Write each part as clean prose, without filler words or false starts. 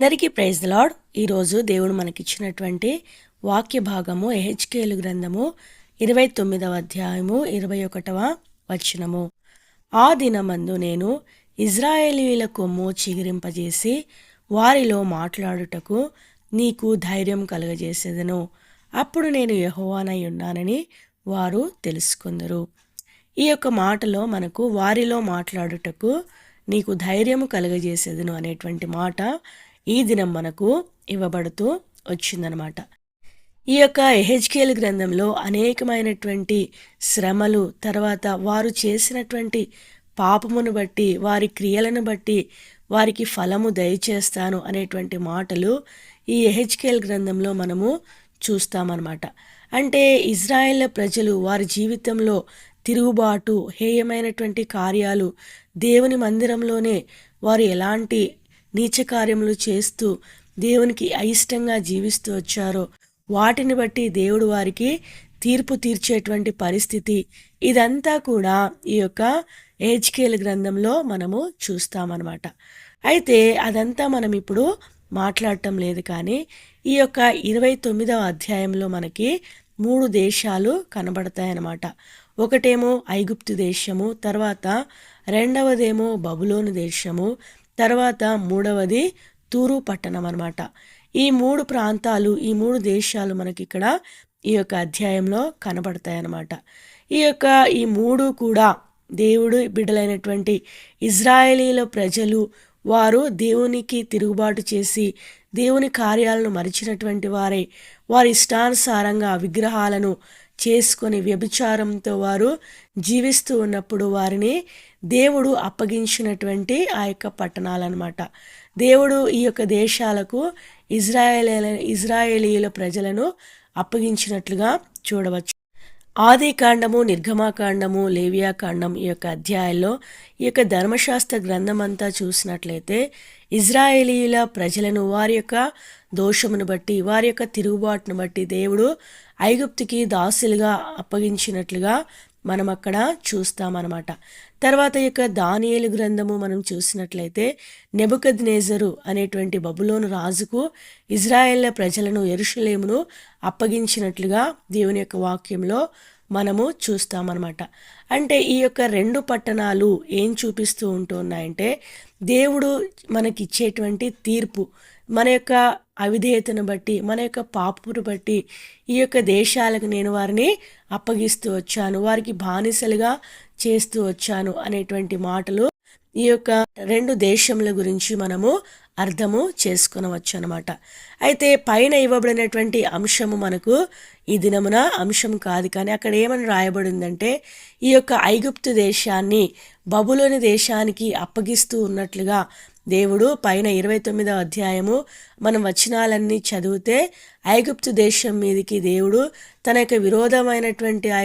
అందరికీ praise the lord. ఈరోజు దేవుడు మనకిచ్చినటువంటి వాక్య భాగము యెహెజ్కేలు గ్రంథము 29వ అధ్యాయము 21వ వచనము. ఆ దినమందు నేను ఇజ్రాయేలీయుల కొమ్ము చిగిరింపజేసి వారిలో మాట్లాడుటకు నీకు ధైర్యం కలుగజేసేదను. అప్పుడు నేను యెహోవానై ఉన్నానని వారు తెలుసుకుందరు. ఈ యొక్క మాటలో మనకు వారిలో మాట్లాడుటకు నీకు ధైర్యము కలుగజేసేదను అనేటువంటి మాట ఈ దినం మనకు ఇవ్వబడుతూ వచ్చిందనమాట. ఈ యొక్క యెహెజ్కేలు గ్రంథంలో అనేకమైనటువంటి శ్రమలు, తర్వాత వారు చేసినటువంటి పాపమును బట్టి, వారి క్రియలను బట్టి వారికి ఫలము దయచేస్తాను అనేటువంటి మాటలు ఈ యెహెజ్కేలు గ్రంథంలో మనము చూస్తామన్నమాట. అంటే ఇజ్రాయేల్ ప్రజలు వారి జీవితంలో తిరుగుబాటు, హేయమైనటువంటి కార్యాలు, దేవుని మందిరంలోనే వారు ఎలాంటి నీచ కార్యములు చేస్తూ దేవునికి అయిష్టంగా జీవిస్తూ వచ్చారో వాటిని బట్టి దేవుడు వారికి తీర్పు తీర్చేటువంటి పరిస్థితి, ఇదంతా కూడా ఈ యొక్క యెహెజ్కేలు గ్రంథంలో మనము చూస్తామన్నమాట. అయితే అదంతా మనం ఇప్పుడు మాట్లాడటం లేదు. కానీ ఈ యొక్క 29వ అధ్యాయంలో మనకి 3 దేశాలు కనబడతాయన్నమాట. ఒకటేమో ఐగుప్తు దేశము, తర్వాత రెండవదేమో బబులోను దేశము, తర్వాత మూడవది తూరు పట్టణం అన్నమాట. ఈ 3 ప్రాంతాలు, ఈ 3 దేశాలు మనకి ఇక్కడ ఈ యొక్క అధ్యాయంలో కనబడతాయన్నమాట. ఈ 3 కూడా దేవుడు బిడ్డలైనటువంటి ఇజ్రాయేలీల ప్రజలు, వారు దేవునికి తిరుగుబాటు చేసి దేవుని కార్యాలను మరిచినటువంటి వారే, వారి ఇష్టానుసారంగా విగ్రహాలను చేసుకొని వ్యభిచారంతో వారు జీవిస్తూ ఉన్నప్పుడు వారిని దేవుడు అప్పగించినటువంటి ఆ యొక్క పట్టణాలన్నమాట. దేవుడు ఈ యొక్క దేశాలకు ఇజ్రాయేలీయుల ప్రజలను అప్పగించినట్లుగా చూడవచ్చు. ఆది కాండము, నిర్గమాకాండము, లేవియాకాండం ఈ యొక్క అధ్యాయాల్లో ఈ యొక్క ధర్మశాస్త్ర గ్రంథం అంతా చూసినట్లయితే ఇజ్రాయేలీయుల ప్రజలను వారి యొక్క దోషమును బట్టి, వారి యొక్క తిరుగుబాటును బట్టి దేవుడు ఐగుప్తుకి దాసులుగా అప్పగించినట్లుగా మనం అక్కడ చూస్తామన్నమాట. తర్వాత ఈ యొక్క దానియేలు గ్రంథము మనం చూసినట్లయితే నెబుకద్నెజరు అనేటువంటి బబులోను రాజుకు ఇజ్రాయేళ్ల ప్రజలను, యెరూషలేమును అప్పగించినట్లుగా దేవుని యొక్క వాక్యంలో మనము చూస్తామన్నమాట. అంటే ఈ యొక్క 2 పట్టణాలు ఏం చూపిస్తూ ఉంటున్నాయంటే దేవుడు మనకిచ్చేటువంటి తీర్పు, మన యొక్క అవిధేయతను బట్టి, మన యొక్క పాపమును బట్టి ఈ యొక్క దేశాలకు నేను వారిని అప్పగిస్తూ వచ్చాను, వారికి బానిసలుగా చేస్తూ వచ్చాను అనేటువంటి మాటలు ఈ యొక్క 2 దేశముల గురించి మనము అర్థము చేసుకొనవచ్చు అనమాట. అయితే పైన ఇవ్వబడినటువంటి అంశము మనకు ఈ దినమున అంశం కాదు. కానీ అక్కడ ఏమని రాయబడిందంటే ఈ యొక్క ఐగుప్తు దేశాన్ని బబులోని దేశానికి అప్పగిస్తూ ఉన్నట్లుగా దేవుడు పైన 29వ అధ్యాయము మనం వచనాలన్నీ చదివితే ఐగుప్తు దేశం మీదకి దేవుడు తన యొక్క విరోధమైనటువంటి ఆ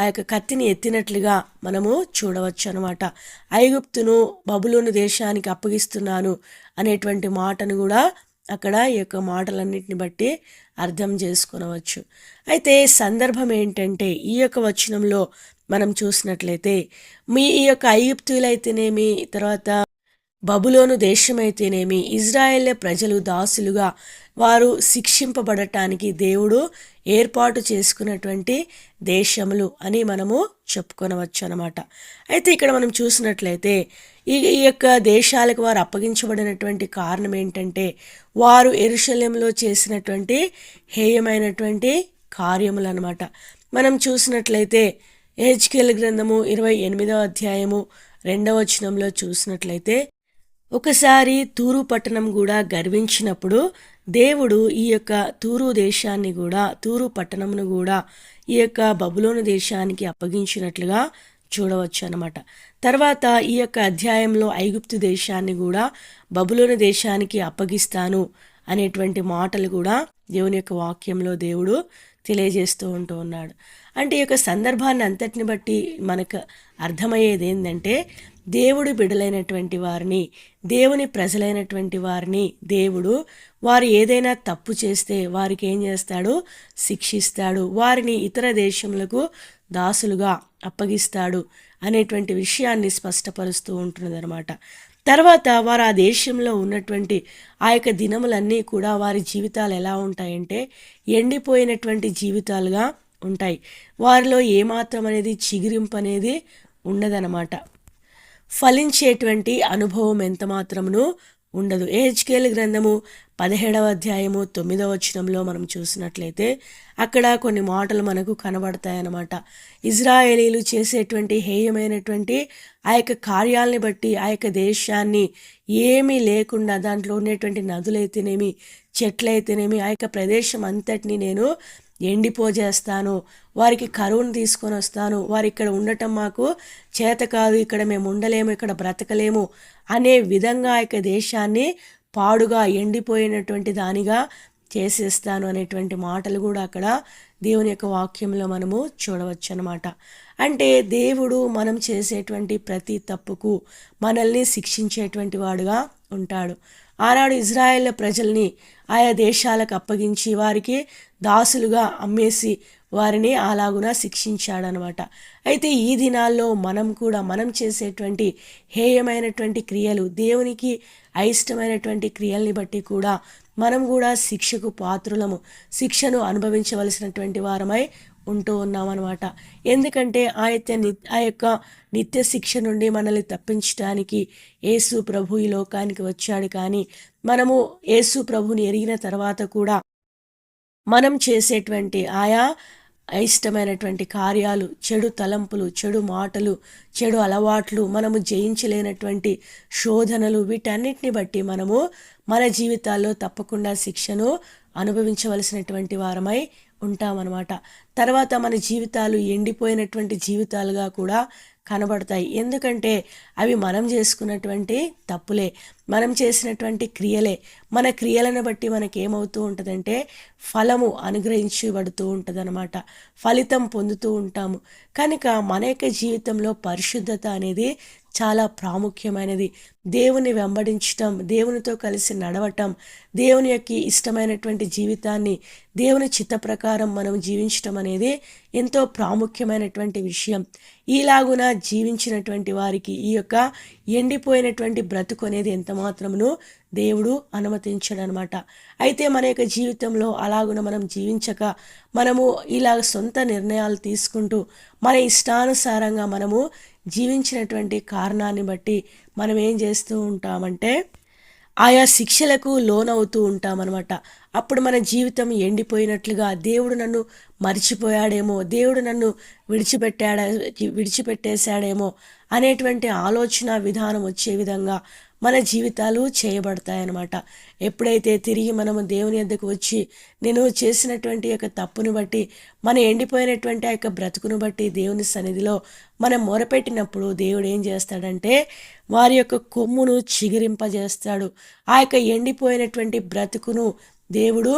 యొక్క కత్తిని ఎత్తినట్లుగా మనము చూడవచ్చు అనమాట. ఐగుప్తును బబులోను దేశానికి అప్పగిస్తున్నాను అనేటువంటి మాటను కూడా అక్కడ ఈ యొక్క మాటలన్నిటిని బట్టి అర్థం చేసుకొనవచ్చు. అయితే సందర్భం ఏంటంటే ఈ యొక్క వచనంలో మనం చూసినట్లయితే ఈ యొక్క ఐగుప్తులైతేనేమి, తర్వాత బబులోను దేశమైతేనేమి, ఇజ్రాయేల్ ప్రజలు దాసులుగా వారు శిక్షింపబడటానికి దేవుడు ఏర్పాటు చేసుకున్నటువంటి దేశములు అని మనము చెప్పుకొనవచ్చు అనమాట. అయితే ఇక్కడ మనం చూసినట్లయితే ఈ యొక్క దేశాలకు వారు అప్పగించబడినటువంటి కారణం ఏంటంటే వారు యెరూషలేములో చేసినటువంటి హేయమైనటువంటి కార్యములు అనమాట. మనం చూసినట్లయితే యెహెజ్కేలు గ్రంథము 28వ అధ్యాయము 2వ వచనంలో చూసినట్లయితే ఒకసారి తూరు పట్టణం కూడా గర్వించినప్పుడు దేవుడు ఈ యొక్క తూరు దేశాన్ని కూడా, తూరు పట్టణమును కూడా ఈ యొక్క బబులోను దేశానికి అప్పగించినట్లుగా చూడవచ్చు అనమాట. తర్వాత ఈ యొక్క అధ్యాయంలో ఐగుప్తు దేశాన్ని కూడా బబులోను దేశానికి అప్పగిస్తాను అనేటువంటి మాటలు కూడా దేవుని యొక్క వాక్యంలో దేవుడు తెలియజేస్తూ ఉన్నాడు. అంటే ఈ యొక్క సందర్భాన్ని అంతటిని బట్టి మనకు అర్థమయ్యేది ఏంటంటే దేవుడు బిడ్డలైనటువంటి వారిని, దేవుని ప్రజలైనటువంటి వారిని దేవుడు వారు ఏదైనా తప్పు చేస్తే వారికి ఏం చేస్తాడు? శిక్షిస్తాడు, వారిని ఇతర దేశములకు దాసులుగా అప్పగిస్తాడు అనేటువంటి విషయాన్ని స్పష్టపరుస్తూ ఉంటున్నదన్నమాట. తర్వాత వారు ఆ దేశంలో ఉన్నటువంటి ఆ యొక్క దినములన్నీ కూడా వారి జీవితాలు ఎలా ఉంటాయంటే ఎండిపోయినటువంటి జీవితాలుగా ఉంటాయి. వారిలో ఏమాత్రం అనేది చిగురింపు అనేది ఉండదనమాట. ఫలించేటువంటి అనుభవం ఎంత మాత్రమును ఉండదు. యెహెజ్కేలు గ్రంథము 17వ అధ్యాయము 9వ వచనంలో మనం చూసినట్లయితే అక్కడ కొన్ని మాటలు మనకు కనబడతాయన్నమాట. ఇజ్రాయేలీలు చేసేటువంటి హేయమైనటువంటి ఆ యొక్క కార్యాలని బట్టి ఆ యొక్క దేశాన్ని ఏమీ లేకుండా దాంట్లో ఉండేటువంటి నదులైతేనేమి, చెట్లయితేనేమి ఆ యొక్క ప్రదేశం అంతటిని నేను ఎండిపోజేస్తాను, వారికి కరువును తీసుకొని వస్తాను, వారు ఇక్కడ ఉండటం మాకు చేత కాదు, ఇక్కడ మేము ఉండలేము, ఇక్కడ బ్రతకలేము అనే విధంగా ఆ యొక్క దేశాన్ని పాడుగా ఎండిపోయినటువంటి దానిగా చేసేస్తాను అనేటువంటి మాటలు కూడా అక్కడ దేవుని యొక్క వాక్యంలో మనము చూడవచ్చు అన్నమాట. అంటే దేవుడు మనం చేసేటువంటి ప్రతి తప్పుకు మనల్ని శిక్షించేటువంటి వాడుగా ఉంటాడు. ఆనాడు ఇజ్రాయేల్ ప్రజల్ని ఆయా దేశాలకు అప్పగించి వారికి దాసులుగా అమ్మేసి వారిని అలాగున శిక్షించాడనమాట. అయితే ఈ దినాల్లో మనం కూడా మనం చేసేటువంటి హేయమైనటువంటి క్రియలు, దేవునికి అయిష్టమైనటువంటి క్రియల్ని బట్టి కూడా మనం కూడా శిక్షకు పాత్రులము, శిక్షను అనుభవించవలసినటువంటి వారమై ఉంటూ ఉన్నామన్నమాట. ఎందుకంటే ఆ యొక్క నిత్య శిక్ష నుండి మనల్ని తప్పించడానికి యేసు ప్రభు ఈ లోకానికి వచ్చాడు. కానీ మనము యేసు ప్రభుని ఎరిగిన తర్వాత కూడా మనం చేసేటువంటి ఆయా అయిష్టమైనటువంటి కార్యాలు, చెడు తలంపులు, చెడు మాటలు, చెడు అలవాట్లు, మనము జయించలేనటువంటి శోధనలు, వీటన్నిటిని బట్టి మనము మన జీవితాల్లో తప్పకుండా శిక్షను అనుభవించవలసినటువంటి వారమై ఉంటామన్నమాట. తర్వాత మన జీవితాలు ఎండిపోయినటువంటి జీవితాలుగా కూడా కనబడతాయి. ఎందుకంటే అవి మనం చేసుకున్నటువంటి తప్పులే, మనం చేసినటువంటి క్రియలే. మన క్రియలను బట్టి మనకేమవుతూ ఉంటుందంటే ఫలము అనుగ్రహించబడుతూ ఉంటుందన్నమాట, ఫలితం పొందుతూ ఉంటాము. కనుక మన యొక్క జీవితంలో పరిశుద్ధత అనేది చాలా ప్రాముఖ్యమైనది. దేవుని వెంబడించటం, దేవునితో కలిసి నడవటం, దేవుని యొక్క ఇష్టమైనటువంటి జీవితాన్ని దేవుని చిత్త ప్రకారం మనం జీవించటం అనేది ఎంతో ప్రాముఖ్యమైనటువంటి విషయం. ఈలాగున జీవించినటువంటి వారికి ఈ యొక్క ఎండిపోయినటువంటి బ్రతుకు అనేది ఎంత మాత్రమును దేవుడు అనుమతించడనమాట. అయితే మన యొక్క జీవితంలో అలాగున మనం జీవించక మనము ఇలా సొంత నిర్ణయాలు తీసుకుంటూ మన ఇష్టానుసారంగా మనము జీవించినటువంటి కారణాన్ని బట్టి మనం ఏం చేస్తూ ఉంటామంటే ఆయా శిక్షలకు లోనవుతూ ఉంటామన్నమాట. అప్పుడు మన జీవితం ఎండిపోయినట్లుగా, దేవుడు నన్ను మర్చిపోయాడేమో, దేవుడు నన్ను విడిచిపెట్టేశాడేమో అనేటువంటి ఆలోచన విధానం వచ్చే విధంగా మన జీవితాలు చేయబడతాయన్నమాట. ఎప్పుడైతే తిరిగి మనము దేవుని యొద్దకు వచ్చి నేను చేసినటువంటి యొక్క తప్పును బట్టి, మన ఎండిపోయినటువంటి ఆ యొక్క బ్రతుకును బట్టి దేవుని సన్నిధిలో మనం మొరపెట్టినప్పుడు దేవుడు ఏం చేస్తాడంటే వారి యొక్క కొమ్మును చిగురింపజేస్తాడు. ఆ యొక్క ఎండిపోయినటువంటి బ్రతుకును దేవుడు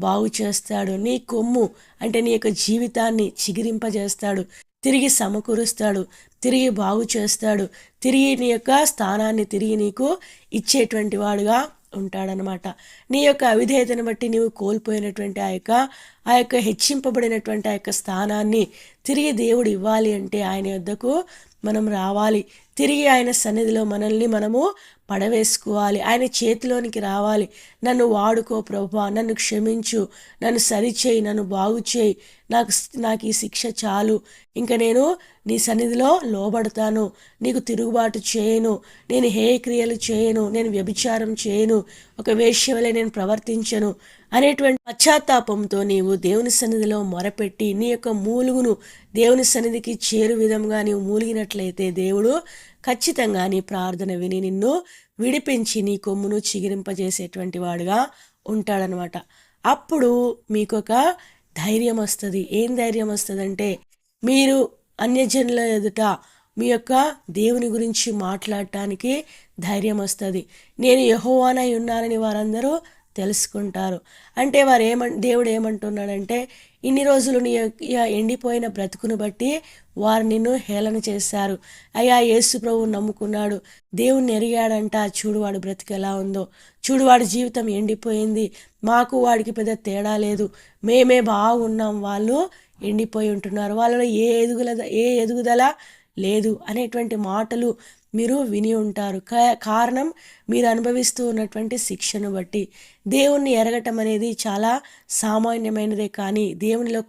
బాగు చేస్తాడు. నీ కొమ్ము అంటే నీ యొక్క జీవితాన్ని చిగురింపజేస్తాడు, తిరిగి సమకూరుస్తాడు, తిరిగి బాగు చేస్తాడు, తిరిగి నీ యొక్క స్థానాన్ని తిరిగి నీకు ఇచ్చేటువంటి వాడుగా ఉంటాడనమాట. నీ యొక్క అవిధేయతను బట్టి నీవు కోల్పోయినటువంటి ఆ యొక్క హెచ్చింపబడినటువంటి ఆ యొక్క స్థానాన్ని తిరిగి దేవుడు ఇవ్వాలి అంటే ఆయన యొద్దకు మనం రావాలి. తిరిగి ఆయన సన్నిధిలో మనల్ని మనము పడవేసుకోవాలి, ఆయన చేతిలోనికి రావాలి. నన్ను వాడుకో ప్రభువా, నన్ను క్షమించు, నన్ను సరిచేయి, నన్ను బాగు చేయి, నాకు ఈ శిక్ష చాలు, ఇంకా నేను నీ సన్నిధిలో లోబడతాను, నీకు తిరుగుబాటు చేయను, నేను హేయ క్రియలు చేయను, నేను వ్యభిచారం చేయను, ఒక వేశ్య వలె నేను ప్రవర్తించను అనేటువంటి పశ్చాత్తాపంతో నీవు దేవుని సన్నిధిలో మొరపెట్టి నీ యొక్క మూలుగును దేవుని సన్నిధికి చేరు విధంగా నీవు మూలిగినట్లయితే దేవుడు ఖచ్చితంగా నీ ప్రార్థన విని నిన్ను విడిపించి నీ కొమ్మును చిగిరింపజేసేటువంటి వాడుగా ఉంటాడనమాట. అప్పుడు మీకు ఒక ధైర్యం వస్తుంది. ఏం ధైర్యం వస్తుందంటే మీరు అన్యజనుల ఎదుట మీ యొక్క దేవుని గురించి మాట్లాడటానికి ధైర్యం వస్తుంది. నేను యెహోవానై ఉన్నానని వారందరూ తెలుసుకుంటారు. అంటే దేవుడు ఏమంటున్నాడంటే ఇన్ని రోజులు నీ ఎండిపోయిన బ్రతుకును బట్టి వారు నిన్ను హేళన చేశారు. అయ్యా యేసు ప్రభువు నమ్ముకున్నాడు, దేవుణ్ణి ఎరిగాడంట, చూడు వాడి బ్రతుకు ఎలా ఉందో, చూడు వాడి జీవితం ఎండిపోయింది, మాకు వాడికి పెద్ద తేడా లేదు, మేమే బాగున్నాం, వాళ్ళు ఎండిపోయి ఉంటున్నారు, వాళ్ళలో ఏ ఎదుగుదల లేదు అనేటువంటి మాటలు మీరు విని ఉంటారు. కారణం మీరు అనుభవిస్తూ ఉన్నటువంటి శిక్షను బట్టి. దేవుణ్ణి ఎరగటం అనేది చాలా సామాన్యమైనదే, కానీ దేవునిలో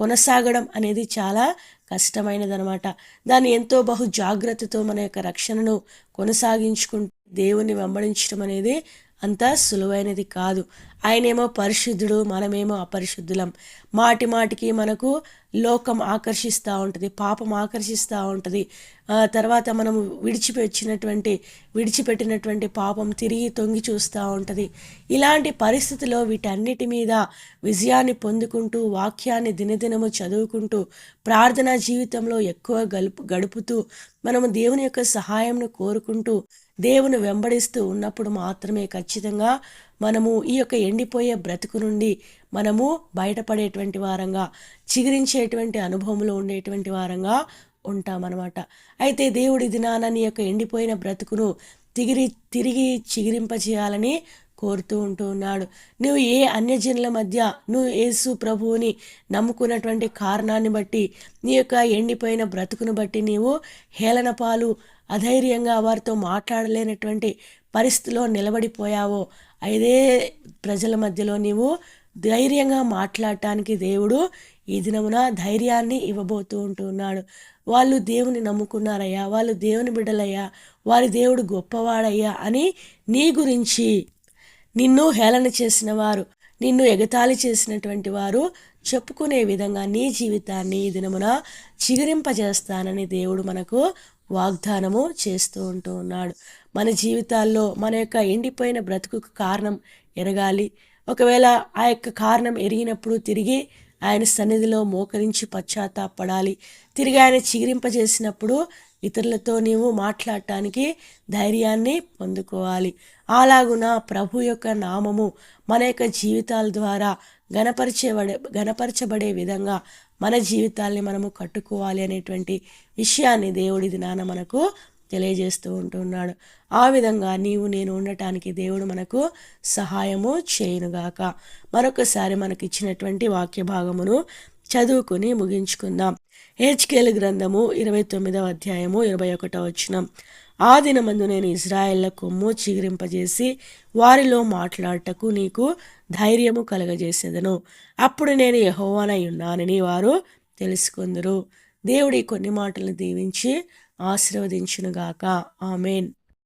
కొనసాగడం అనేది చాలా కష్టమైనదనమాట. దాన్ని ఎంతో బహు జాగ్రత్తతో మన యొక్క రక్షణను కొనసాగించుకుంటూ దేవుణ్ణి వెంబడించడం అనేది అంత సులువైనది కాదు. ఆయనేమో పరిశుద్ధుడు, మనమేమో అపరిశుద్ధులం. మాటి మాటికి మనకు లోకం ఆకర్షిస్తూ ఉంటుంది, పాపం ఆకర్షిస్తూ ఉంటుంది. తర్వాత మనము విడిచిపెట్టినటువంటి పాపం తిరిగి తొంగి చూస్తూ ఉంటుంది. ఇలాంటి పరిస్థితిలో వీటన్నిటి మీద విజయాన్ని పొందుకుంటూ, వాక్యాన్ని దినదినము చదువుకుంటూ, ప్రార్థనా జీవితంలో ఎక్కువ గడుపుతూ, మనము దేవుని యొక్క సహాయంను కోరుకుంటూ, దేవుని వెంబడిస్తూ ఉన్నప్పుడు మాత్రమే ఖచ్చితంగా మనము ఈ యొక్క ఎండిపోయే బ్రతుకు నుండి మనము బయటపడేటువంటి వారంగా, చిగురించేటువంటి అనుభవంలో ఉండేటువంటి వారంగా ఉంటామన్నమాట. అయితే దేవుడి దినాన నీ యొక్క ఎండిపోయిన బ్రతుకును తిరిగి చిగురింపచేయాలని కోరుతూ ఉంటూ ఉన్నాడు. నువ్వు ఏ అన్యజనుల మధ్య నువ్వు యేసు ప్రభువుని నమ్ముకున్నటువంటి కారణాన్ని బట్టి, నీ యొక్క ఎండిపోయిన బ్రతుకును బట్టి నీవు హేళన పాలు, అధైర్యంగా వారితో మాట్లాడలేనటువంటి పరిస్థితిలో నిలబడిపోయావో, అదే ప్రజల మధ్యలో నీవు ధైర్యంగా మాట్లాడటానికి దేవుడు ఈ దినమున ధైర్యాన్ని ఇవ్వబోతూ ఉంటున్నాడు. వాళ్ళు దేవుని నమ్ముకున్నారయ్యా, వాళ్ళు దేవుని బిడ్డలయ్యా, వారి దేవుడు గొప్పవాడయ్యా అని నీ గురించి నిన్ను హేళన చేసిన వారు, నిన్ను ఎగతాళి చేసినటువంటి వారు చెప్పుకునే విధంగా నీ జీవితాన్ని ఈ దినమున చిగురింపజేస్తానని దేవుడు మనకు వాగ్దానము చేస్తూ ఉంటూ ఉన్నాడు. మన జీవితాల్లో మన యొక్క ఎండిపోయిన బ్రతుకుకు కారణం ఎరగాలి. ఒకవేళ ఆ యొక్క కారణం ఎరిగినప్పుడు తిరిగి ఆయన సన్నిధిలో మోకరించి పశ్చాత్తాపడాలి. తిరిగి ఆయన చిగురింపజేసినప్పుడు ఇతరులతో నీవు మాట్లాడటానికి ధైర్యాన్ని పొందుకోవాలి. అలాగున ప్రభు యొక్క నామము మన యొక్క జీవితాల ద్వారా గణపరచబడే విధంగా మన జీవితాల్ని మనము కట్టుకోవాలి అనేటువంటి విషయాన్ని దేవుడి దినాన మనకు తెలియజేస్తూ ఉంటున్నాడు. ఆ విధంగా నీవు నేను ఉండటానికి దేవుడు మనకు సహాయము చేయునుగాక. మరొకసారి మనకి ఇచ్చినటువంటి వాక్య భాగమును చదువుకుని ముగించుకుందాం. హెజ్కేలు గ్రంథము 29వ అధ్యాయము 21వ వచనం. ఆ దినమందు నేను ఇజ్రాయేళ్ల కొమ్ము చిగురింపజేసి వారిలో మాట్లాడటకు నీకు ధైర్యము కలగజేసేదను. అప్పుడు నేను యెహోవానై ఉన్నానని వారు తెలుసుకుందురు. దేవుడి కొన్ని మాటలను దీవించి ఆశీర్వదించునుగాక. ఆమేన్.